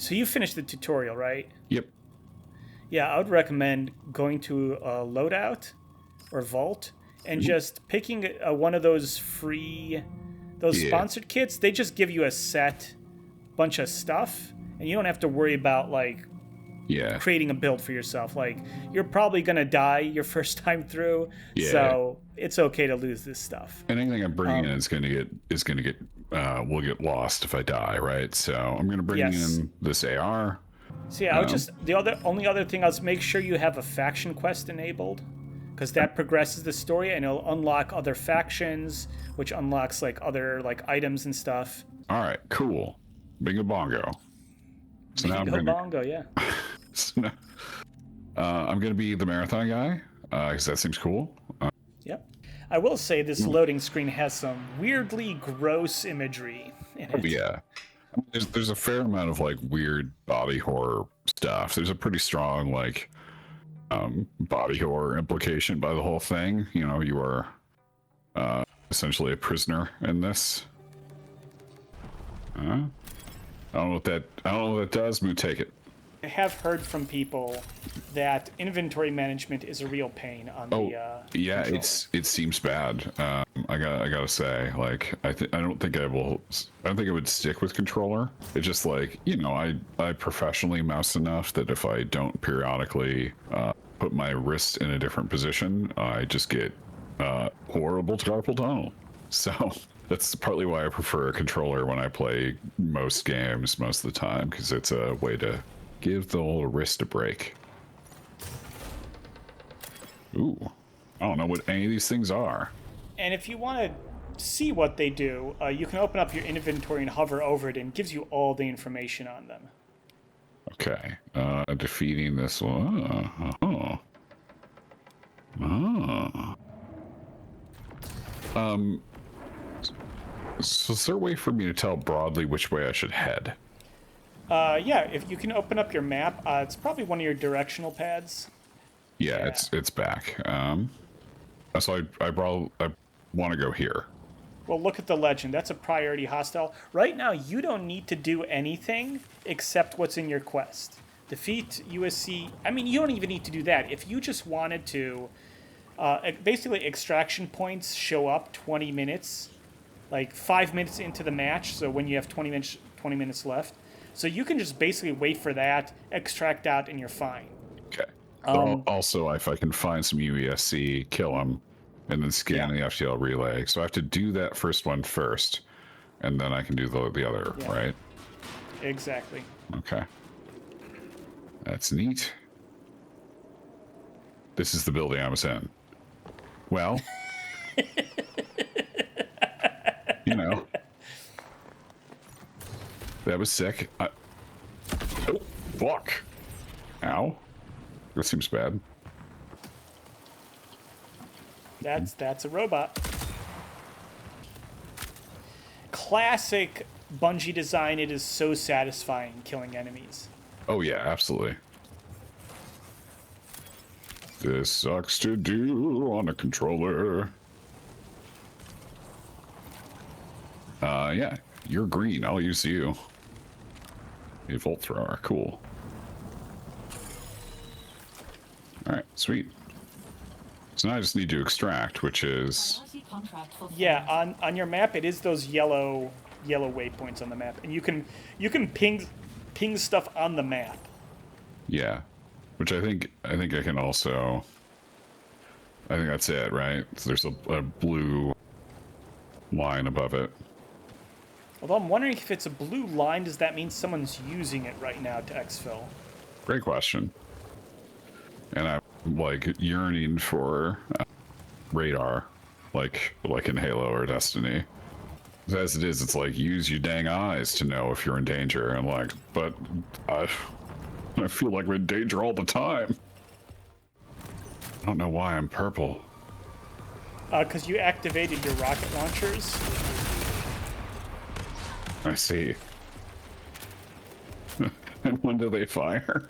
So you finished the tutorial, right? Yep. Yeah, I would recommend going to a loadout or vault and just picking one of those free, those Yeah. sponsored kits. They just give you a set bunch of stuff, and you don't have to worry about like Yeah. creating a build for yourself. Like, you're probably gonna die your first time through, Yeah. so it's okay to lose this stuff. And anything I'm bringing in is gonna get will get lost if I die, right? So I'm gonna bring Yes. in this AR. So yeah, I would just only other thing is make sure you have a faction quest enabled, because that progresses the story and it'll unlock other factions, which unlocks like other like items and stuff. All right, cool. Bingo bongo. So now Bingo bongo, yeah. So now, I'm gonna be the marathon guy because that seems cool. Yep. I will say this loading screen has some weirdly gross imagery in it. Yeah. There's a fair amount of like weird body horror stuff. There's a pretty strong like body horror implication by the whole thing. You know, you are essentially a prisoner in this. I don't know what that does. Moot, take it. I have heard from people that inventory management is a real pain on the yeah, controller. it seems bad. I gotta say, like I don't think I would stick with controller. It's just like, you know, I professionally mouse enough that if I don't periodically put my wrist in a different position, I just get horrible carpal tunnel. So that's partly why I prefer a controller when I play most games most of the time, because it's a way to give the old wrist a break. Ooh, I don't know what any of these things are. And if you want to see what they do, you can open up your inventory and hover over it, and it gives you all the information on them. Okay, defeating this one. So is there a way for me to tell broadly which way I should head? Yeah, if you can open up your map, it's probably one of your directional pads. Yeah. It's back. So I want to go here. Well, look at the legend. That's a priority hostile. Right now, you don't need to do anything except what's in your quest. Defeat USC. I mean, you don't even need to do that. If you just wanted to, basically, extraction points show up 20 minutes, like 5 minutes into the match. So when you have 20 minutes left, so you can just basically wait for that, extract out, and you're fine. Okay. But also, if I can find some UESC, kill them, and then scan the FTL relay. So I have to do that first one first, and then I can do the other, right? Exactly. Okay. That's neat. This is the building I was in. Well, you know, that was sick. Oh, fuck. Ow. That seems bad. That's a robot. Classic Bungie design. It is so satisfying killing enemies. Oh yeah, absolutely. This sucks to do on a controller. Yeah, you're green. I'll use you. A volt thrower, cool. All right, sweet. So now I just need to extract, which is... Yeah, on your map, it is those yellow waypoints on the map, and you can ping stuff on the map. Yeah, which I think I can also... I think that's it, right? So there's a blue line above it. Although I'm wondering if it's a blue line, does that mean someone's using it right now to exfil? Great question. And I'm like yearning for radar, like in Halo or Destiny. As it is, it's like, use your dang eyes to know if you're in danger. I'm like, but I feel like I'm in danger all the time. I don't know why I'm purple. Because you activated your rocket launchers. I see. And when do they fire?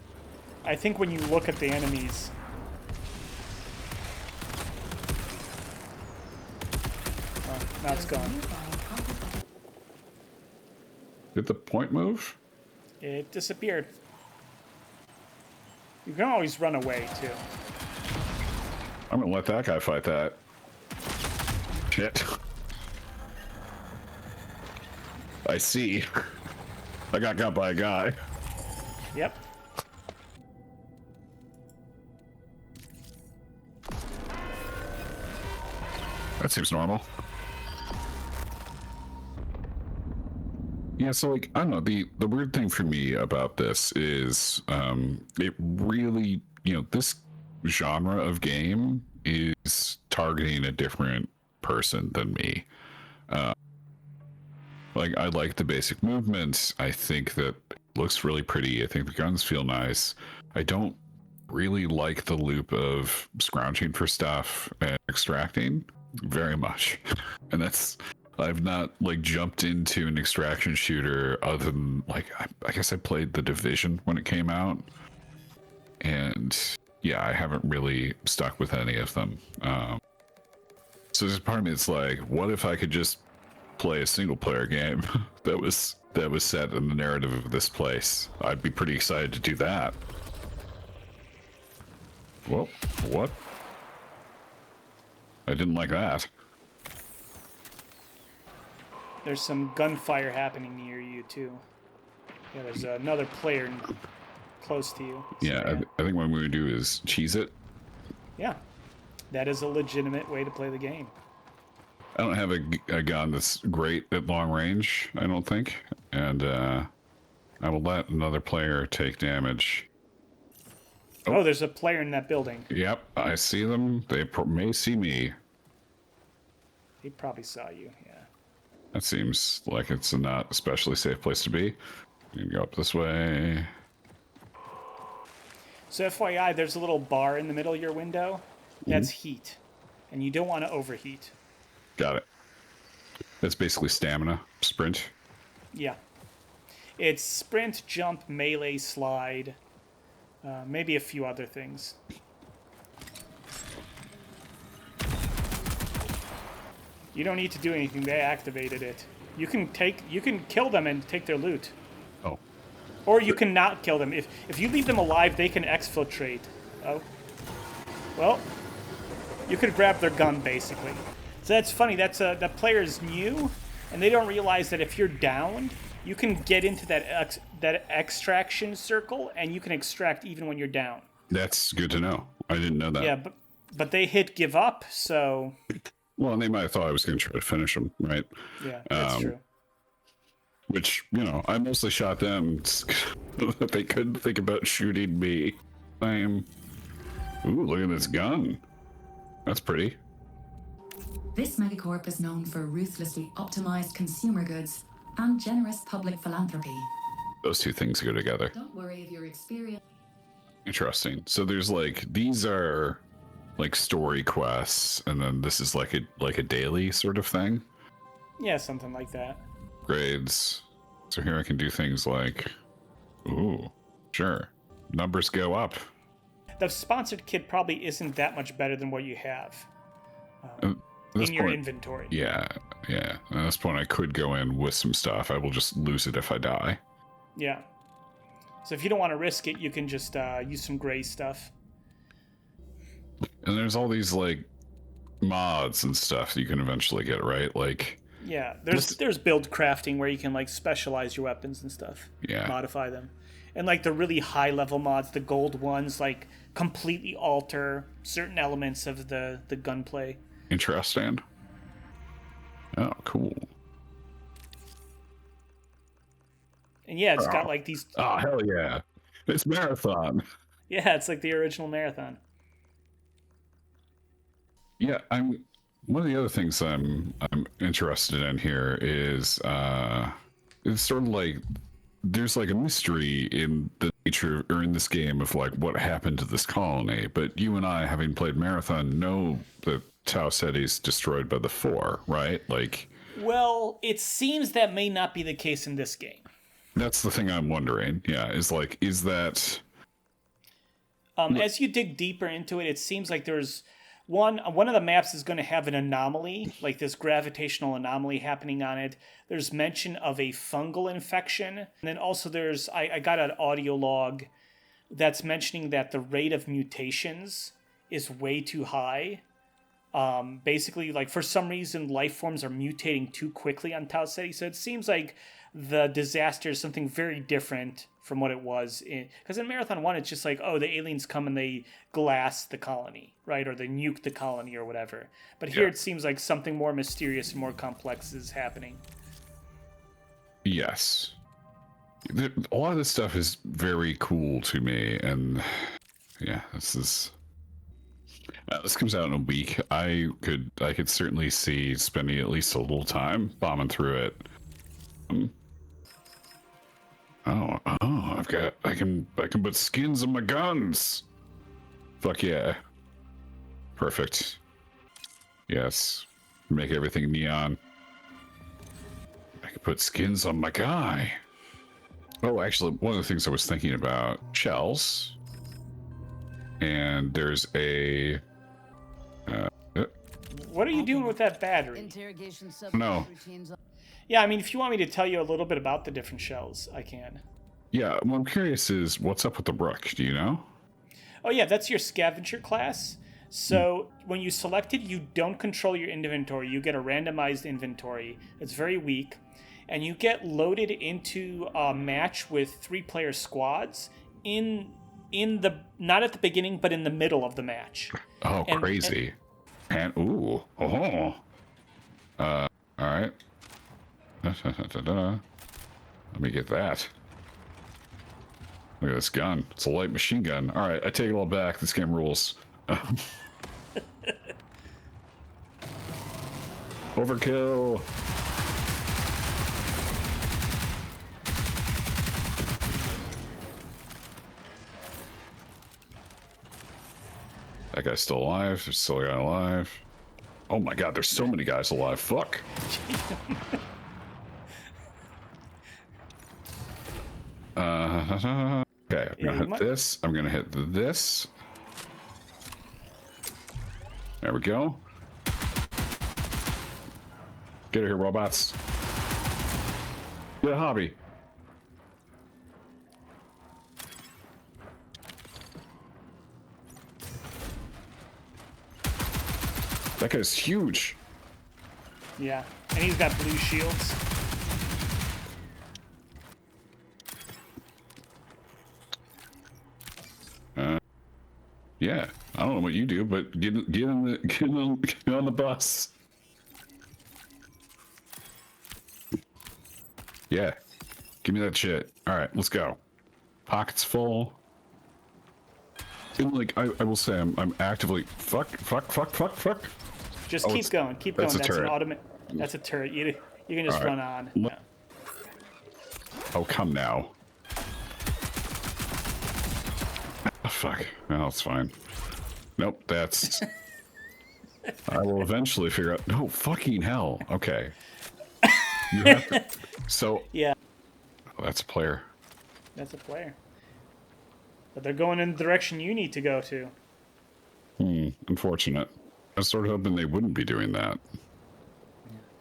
I think when you look at the enemies. Oh, now it's gone. Did the point move? It disappeared. You can always run away, too. I'm gonna let that guy fight that. Shit. I see. I got by a guy. Yep. That seems normal. Yeah, so like I don't know, the weird thing for me about this is it really, this genre of game is targeting a different person than me. Like I like the basic movements. I think that it looks really pretty. I think the guns feel nice. I don't really like the loop of scrounging for stuff and extracting very much. And I've not like jumped into an extraction shooter other than like I guess I played The Division when it came out. And yeah, I haven't really stuck with any of them. So there's a part of me that's like, what if I could just play a single player game that was set in the narrative of this place? I'd be pretty excited to do that. Well, what? I didn't like that. There's some gunfire happening near you, too. Yeah, there's another player close to you. So, Yeah, I think what I'm going to do is cheese it. Yeah. That is a legitimate way to play the game. I don't have a gun that's great at long range, I don't think. And I will let another player take damage. Oh, there's a player in that building. Yep, I see them. They may see me. He probably saw you, yeah. That seems like it's a not especially safe place to be. You can go up this way. So FYI, there's a little bar in the middle of your window. That's heat. And you don't want to overheat. Got it. That's basically stamina, sprint. Yeah. It's sprint, jump, melee, slide. Maybe a few other things. You don't need to do anything. They activated it. You can kill them and take their loot. Oh. Or you can not kill them. If you leave them alive, they can exfiltrate. Oh. Well, you could grab their gun, basically. So that's funny. That player is new, and they don't realize that if you're downed, you can get into that extraction circle, and you can extract even when you're down. That's good to know. I didn't know that. Yeah, but they hit give up, so... Well, and they might have thought I was going to try to finish them, right? Yeah, that's true. Which, I mostly shot them. They couldn't think about shooting me. Ooh, look at this gun. That's pretty. This megacorp is known for ruthlessly optimized consumer goods and generous public philanthropy. Those two things go together. Don't worry if your experience... Interesting. So there's these are story quests, and then this is like a daily sort of thing. Yeah, something like that. Grades. So here I can do things like, ooh, sure, numbers go up. The sponsored kit probably isn't that much better than what you have in your inventory. Yeah. At this point, I could go in with some stuff. I will just lose it if I die. Yeah. So if you don't want to risk it, you can just use some gray stuff. And there's all these mods and stuff that you can eventually get, right? Yeah, there's build crafting where you can specialize your weapons and stuff. Yeah. Modify them. And the really high level mods, the gold ones, completely alter certain elements of the gunplay. Interesting. Oh, cool. And yeah, it's got these... Oh, hell yeah. It's Marathon. Yeah, it's the original Marathon. Yeah, one of the other things I'm interested in here is it's sort of there's a mystery in the nature or in this game of what happened to this colony, but you and I, having played Marathon, know that Tau Ceti's destroyed by the Four, right? Well, it seems that may not be the case in this game. That's the thing I'm wondering. Yeah, is that as you dig deeper into it, it seems like there's One of the maps is going to have an anomaly, like this gravitational anomaly happening on it. There's mention of a fungal infection. And then also I got an audio log that's mentioning that the rate of mutations is way too high. Basically, like for some reason, life forms are mutating too quickly on Tau Ceti. So it seems like the disaster is something very different from what it was because in Marathon 1 it's just like, oh, the aliens come and they glass the colony, right, or they nuke the colony or whatever. But here it seems like something more mysterious and more complex is happening. Yes, a lot of this stuff is very cool to me, and yeah, this comes out in a week. I could certainly see spending at least a little time bombing through it. I can put skins on my guns. Fuck yeah. Perfect. Yes. Make everything neon. I can put skins on my guy. Oh, actually, one of the things I was thinking about, shells. And there's a... what are you doing with that battery? No. Yeah, I mean, if you want me to tell you a little bit about the different shells, I can. Yeah, what I'm curious is, what's up with the Brook? Do you know? Oh yeah, that's your scavenger class. So when you select it, you don't control your inventory. You get a randomized inventory. It's very weak. And you get loaded into a match with 3-player squads in the, not at the beginning, but in the middle of the match. Oh, crazy. And ooh. Oh. All right. Let me get that. Look at this gun. It's a light machine gun. All right, I take it all back. This game rules. Overkill. That guy's still alive. There's still a guy alive. Oh my god, there's so many guys alive. Fuck. Okay, I'm gonna hit this. I'm gonna hit this. There we go. Get here, robots. Get a hobby. That guy's huge. Yeah, and he's got blue shields. Yeah, I don't know what you do, but get on the bus. Yeah, give me that shit. All right, let's go. Pockets full. And like I will say, I'm actively fuck. Just keep going, keep going. That's an automatic. That's a turret. You can just run on. Yeah. Oh, come now. Oh, fuck. No, it's fine. Nope, that's... I will eventually figure out... No, fucking hell. Okay. You have to... So... Yeah. Oh, that's a player. That's a player. But they're going in the direction you need to go to. Unfortunate. I was sort of hoping they wouldn't be doing that.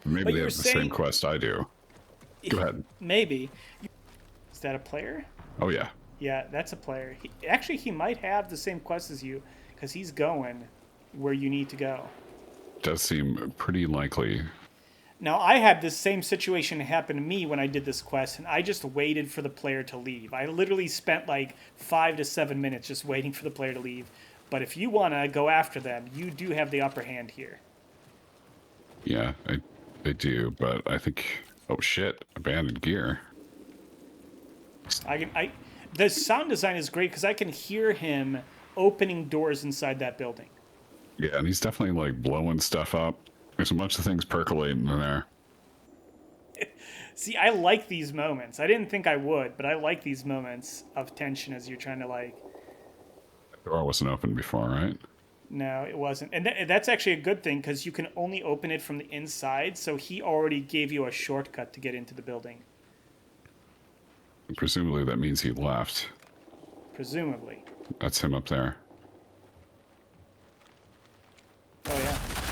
Maybe they have the same quest I do. Go ahead. Maybe. Is that a player? Oh, yeah. Yeah, that's a player. He might have the same quest as you, because he's going where you need to go. Does seem pretty likely. Now, I had this same situation happen to me when I did this quest, and I just waited for the player to leave. I literally spent like 5 to 7 minutes just waiting for the player to leave. But if you want to go after them, you do have the upper hand here. Yeah, I do, but I think... Oh, shit. Abandoned gear. The sound design is great because I can hear him opening doors inside that building. Yeah, and he's definitely like blowing stuff up. There's a bunch of things percolating in there. See, I like these moments. I didn't think I would, but I like these moments of tension as you're trying to like... The door wasn't open before, right? No, it wasn't. And that's actually a good thing because you can only open it from the inside, so he already gave you a shortcut to get into the building. And presumably that means he left. Presumably. That's him up there.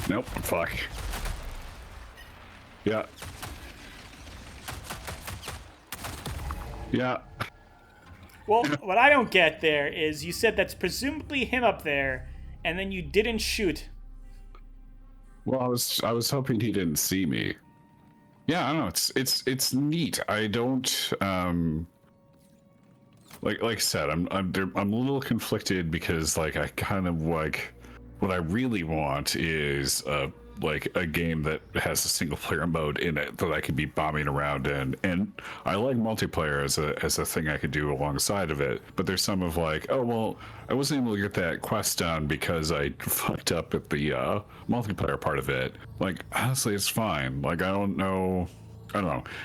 Nope. Fuck. Yeah. Yeah. Well, what I don't get there is you said that's presumably him up there, and then you didn't shoot. Well, I was hoping he didn't see me. Yeah, I don't know. It's neat. I don't like I said, I'm a little conflicted because like I kind of like what I really want is like a game that has a single player mode in it that I could be bombing around in, and I like multiplayer as a thing I could do alongside of it. But there's some of like, oh well, I wasn't able to get that quest done because I fucked up at the multiplayer part of it. Like honestly, it's fine. Like I don't know.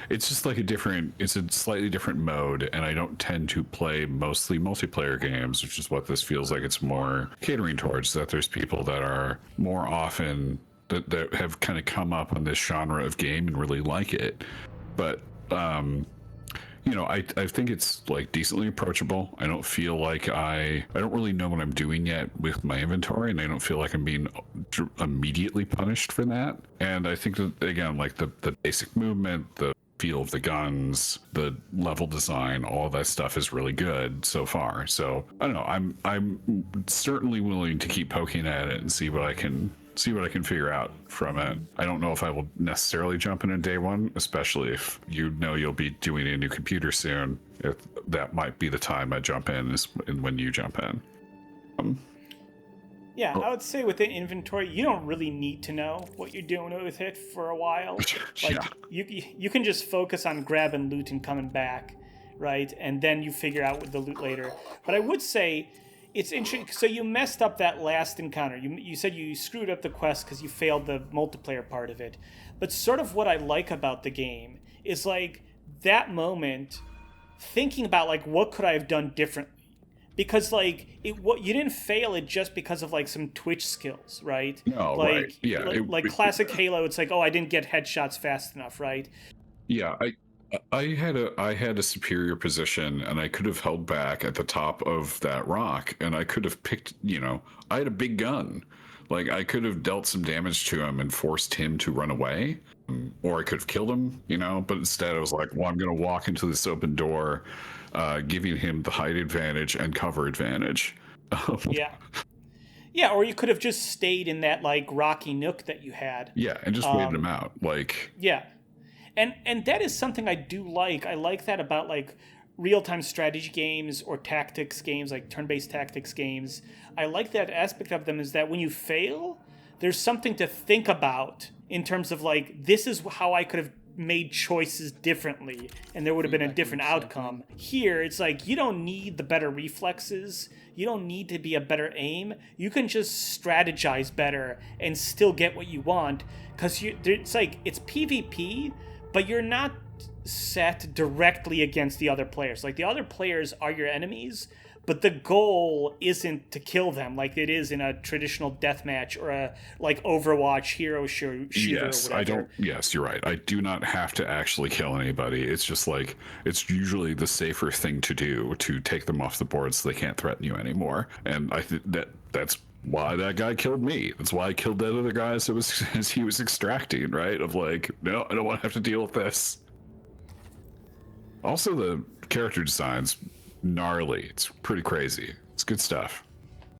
It's just like it's a slightly different mode, and I don't tend to play mostly multiplayer games, which is what this feels like it's more catering towards. That there's people that are more often that have kind of come up on this genre of game and really like it. But I think it's like decently approachable. I don't feel like I don't really know what I'm doing yet with my inventory, and I don't feel like I'm being immediately punished for that. And I think that again, like the basic movement, the feel of the guns, the level design, all that stuff is really good so far. So I don't know. I'm certainly willing to keep poking at it and see what I can figure out from it. I don't know if I will necessarily jump in on day one, especially if you'll be doing a new computer soon. If that might be the time I jump in is when you jump in. Yeah, I would say within inventory, you don't really need to know what you're doing with it for a while. Like you can just focus on grabbing loot and coming back, right? And then you figure out with the loot later. But I would say it's interesting. So you messed up that last encounter. You said you screwed up the quest because you failed the multiplayer part of it. But sort of what I like about the game is like that moment, thinking about like what could I have done differently. Because like you didn't fail it just because of like some Twitch skills, right? No, like, right? Yeah, like classic Halo. It's like, oh, I didn't get headshots fast enough, right? Yeah, I had a superior position, and I could have held back at the top of that rock, and I could have picked. I had a big gun. Like I could have dealt some damage to him and forced him to run away, or I could have killed him. But instead I was like, well, I'm going to walk into this open door, giving him the height advantage and cover advantage. Yeah, or you could have just stayed in that like rocky nook that you had. Yeah, and just waited him out. Like yeah, and that is something I do like. I like that about like real-time strategy games or tactics games, like turn-based tactics games. I like that aspect of them is that when you fail, there's something to think about in terms of like, this is how I could have made choices differently and there would have been a different outcome. Here, it's like you don't need the better reflexes. You don't need to be a better aim. You can just strategize better and still get what you want because it's like it's PvP, but you're not set directly against the other players. Like the other players are your enemies, but the goal isn't to kill them like it is in a traditional deathmatch or a like Overwatch hero shooter. Yes, or whatever. I don't. Yes, you're right. I do not have to actually kill anybody. It's just like it's usually the safer thing to do to take them off the board so they can't threaten you anymore. And I think that's why that guy killed me. That's why I killed that other guy as he was extracting, right? Of like, no, I don't want to have to deal with this. Also, the character design's gnarly. It's pretty crazy. It's good stuff.